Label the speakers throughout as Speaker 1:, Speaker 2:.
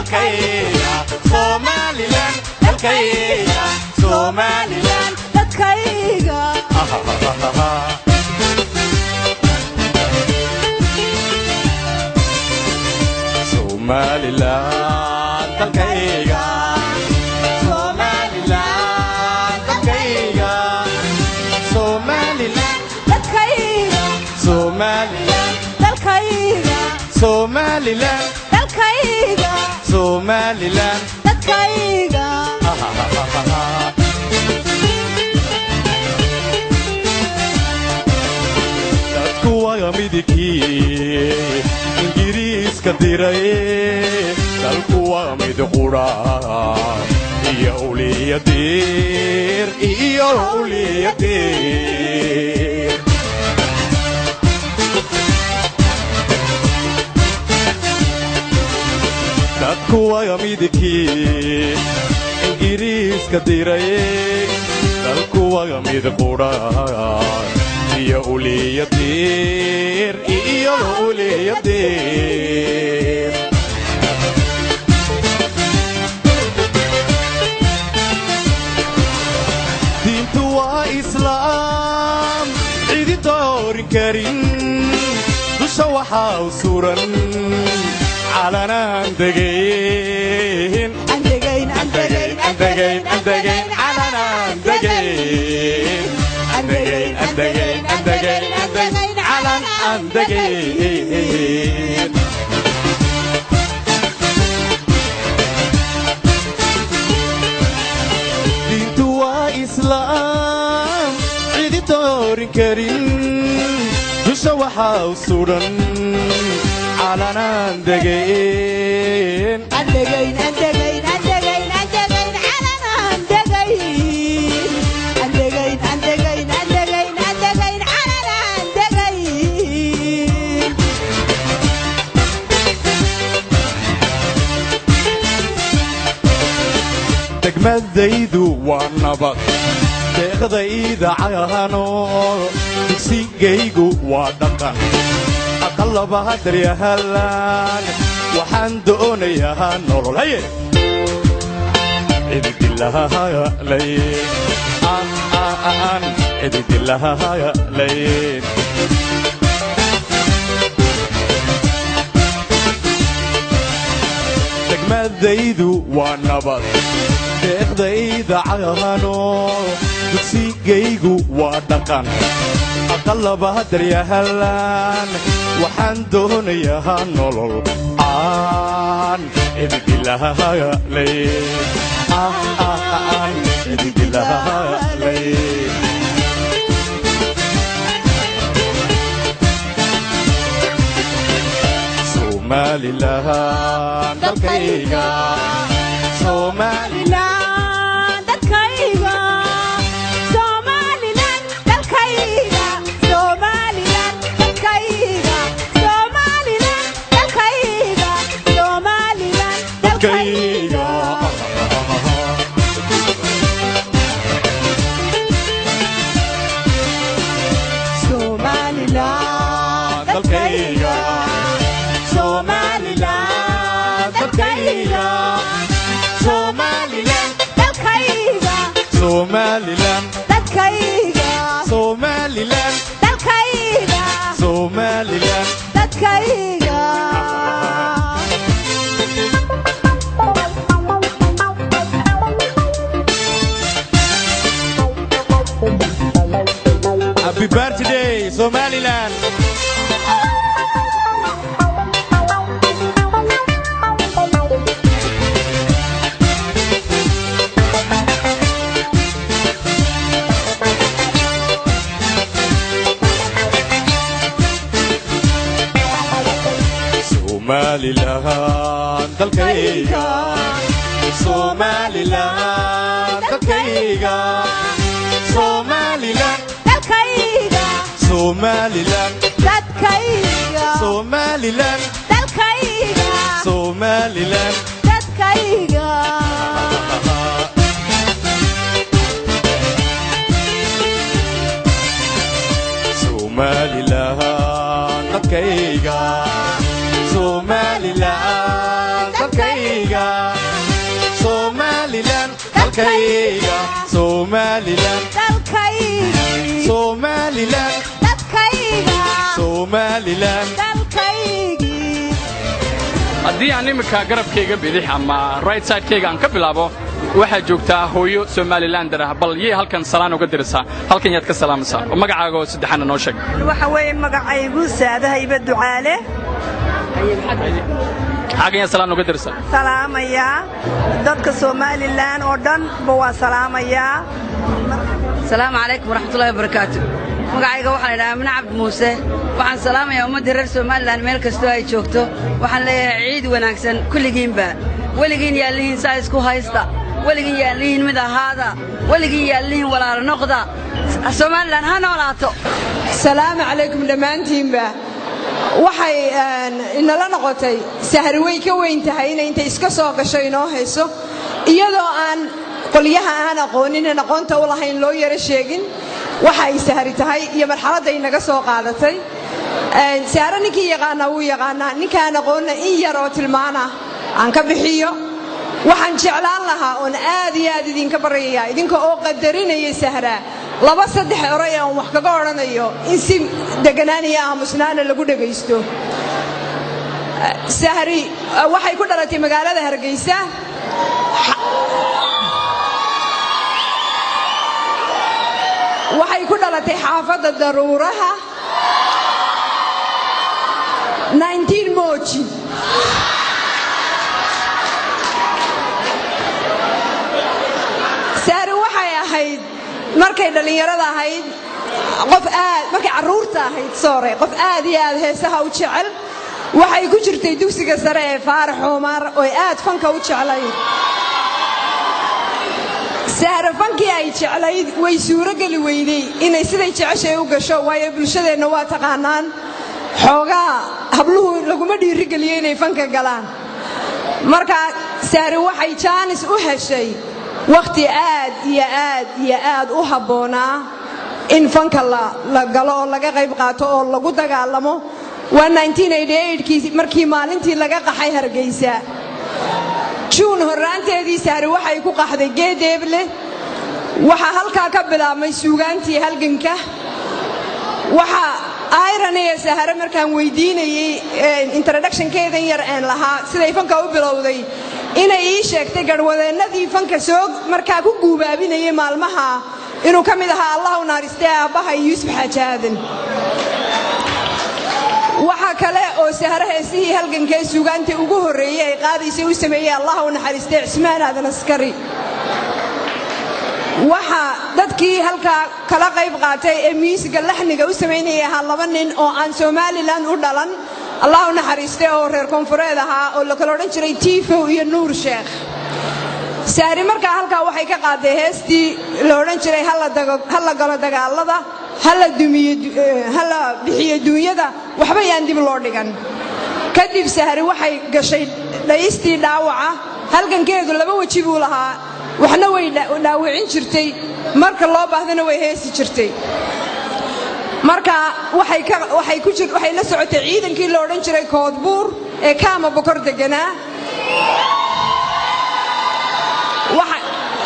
Speaker 1: dalkayga Somaliland dalkayga Somaliland
Speaker 2: dadkayga
Speaker 1: Somaliland dalkayga Somaliland dalkayga Somaliland
Speaker 2: dadkayga
Speaker 1: Somaliland
Speaker 2: dalkayga
Speaker 1: Somaliland
Speaker 2: dalkayga
Speaker 1: Somaliland
Speaker 2: dadkayga
Speaker 1: dadku waa midkii ingiriiska diray dalku waa mid qura iyo awliyadeer dadku waa midkii ingiriiska diray dalku waa mid qura iyo awliyadeer diintu waa islaam cidi doorin karin dusha waxaa u suran calanaan degayn calanaan degayn calan aan degayn diintu waa islaam cidi doorin karin dusha waxaa u suran calanaan degayn degmadaydu waa nabad deeqdayda caano dugsigaygu waa dhaqan aqalaba daryahalaan waxaan doonayaa nolol haye cididilahaalayn degmadaydu waa nabad deeqdayda caano dugsigaygu waa dhaqan aqalaba daryahalaan waxaan doonayaa nolol aan cididilahaalayn Somaliland dalkayga
Speaker 2: Somaliland dadkayga Somaliland dalkayga Somaliland dadkayga Somaliland dalkayga Somaliland dalkayga Somaliland dalkayga Somaliland dalkayga Somaliland dalkayga
Speaker 1: Somaliland
Speaker 2: dadkayga
Speaker 1: Somaliland
Speaker 2: dalkayga
Speaker 1: Somaliland
Speaker 2: dadkayga
Speaker 1: Happy birthday Somaliland Somaliland dalkayga Somaliland dalkayga Somaliland
Speaker 2: dalkayga
Speaker 1: Somaliland
Speaker 2: dadkayga
Speaker 1: Somaliland
Speaker 2: dalkayga
Speaker 1: Somaliland
Speaker 2: dadkayga
Speaker 1: Somaliland dadkayga Somaliland dadkayga dalkayga Somaliland
Speaker 2: dalkayga
Speaker 1: Somaliland
Speaker 2: dadkayga
Speaker 1: Somaliland
Speaker 2: dalkayga
Speaker 3: haddii aan imika garabkayga bidix ama right side-kayga aan ka bilaabo waxaa joogtaa hooyo Somalilander ah bal yee halkan salaan uga diraysaa halkan yaad ka salaamaysaa oo magacaaga oo saddexana noo sheeg
Speaker 4: waxa weeye magacaygu saadaha iba ducaale
Speaker 3: xagan yaad salaan uga diraysaa
Speaker 4: salaamaya dadka Somaliland oo dhan waa salaamaya
Speaker 5: السلام عليكم ورحمة الله وبركاته magacayga waxaan idhaa Amina Cabdi Muuse waxaan salaamayaa ummadda reer Soomaaliland meel kasta ay joogto waxaan leeyahay ciid wanaagsan kulligiinba waligiin yaalihiin saa isku haysta waligiin yaalihiin mid ahaada waligiin yaalihiin walaal noqda Soomaaliland ha noolaato
Speaker 6: السلام عليكم dhamaantiinba waxay inala noqotay sahar way ka weyn tahay inay iska soo gasho inoo hayso iyadoo aan qoliyaha aan aqoonin aqoonta u lahayn loo yara sheegin waxa ay sahari tahay iyo marxaladda ay naga soo qaadatay sahara ninkii yaqaana uu yaqaana ninkaan aqoonna in yar oo tilmaana aan ka bixiyo waxaan jeclaan lahaa oo aad iyo aad idinka barayaya idinka oo qadarinaya sahara laba saddex oray aan wax kaga oranayo in si deganaaniya aamusnaana lagu dhageysto sahari waxay ku dhalatay magaalada Hargeysa waxay ku dhalatay xaafadda daruuraha 19 Moji sahar waxay ahayd markay dhalinyarada ahayd qof aad markay caruurta ahayd qof aad iyo aad heesaha u jecel waxay ku jirtay dugsiga sare ee Faarax Umar oo aad fanka u jeclay sahar fankii ay jeclayd way suuro gali weyday inay siday jeceshay u gasho waayo bulshadeena waa taqaanaan xoogaa habluhu laguma dhiiri galiyay inay fanka galaan marka sahar waxay jaanis u heshay waqti aad iyo aad u habboonaa in fanka la galo oo laga qayb qaato oo lagu dagaalamo waa 1988kii markii maalintii laga qaxay Hargeysa June horaanteedii sahar waxay ku qaxday Geedeeble waxa halka ka bilaabmay suugaantii halganka waxa ayranay sahar markaan weydiinayay introduction-keeda yar aan lahaa siday fanka u bilowday inay ii sheegtay garwadeenadii fanka soo markaa ku guubaabinayay maalmaha inuu ka mid ahaa Allah u naaristay aabaha Yuusuf Xajaadan waxa kale oo sahar heesii halganka suugaanta ugu horeeyay ay qaadaysay u sameeyay Allah u naxariistay Cismaan Aadan Askari waxa dadkii halka kala qayb qaatay ee miisiga laxniga u sameynayay laba nin oo aan Somaliland u dhalan Allah u naxariistay oo reer koonfureed ahaa oo la kala oran jiray Tiifo iyo Nuur Sheekh sahar markaa halka waxay ka qaaday heestii la oran jiray hal galo dagaalada hal bixiyo duunyada waxba yaan dib loo dhigan kadib sahar waxay gashay dhaystii dhaawaca halgankeedu laba waji buu lahaa waxna way dhaawicin jirtay marka loo baahdana way heesi jirtay marka waxay la socotay ciidankii la oran jiray Koodbuur ee Kaama Bokor deganaa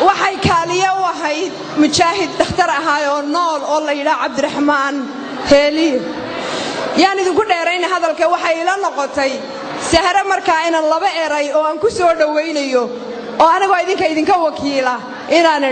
Speaker 6: waxay kaaliye u ahayd mujaahid dhakhtar ahaa oo nool oo la yiraahdo Cabdiraxmaan Heeli yaan idinku dheerayn hadalka waxay ila noqotay sahar markaa inaan laba eray oo aan ku soo dhaweynayo oo aniga idinka wakiila inaan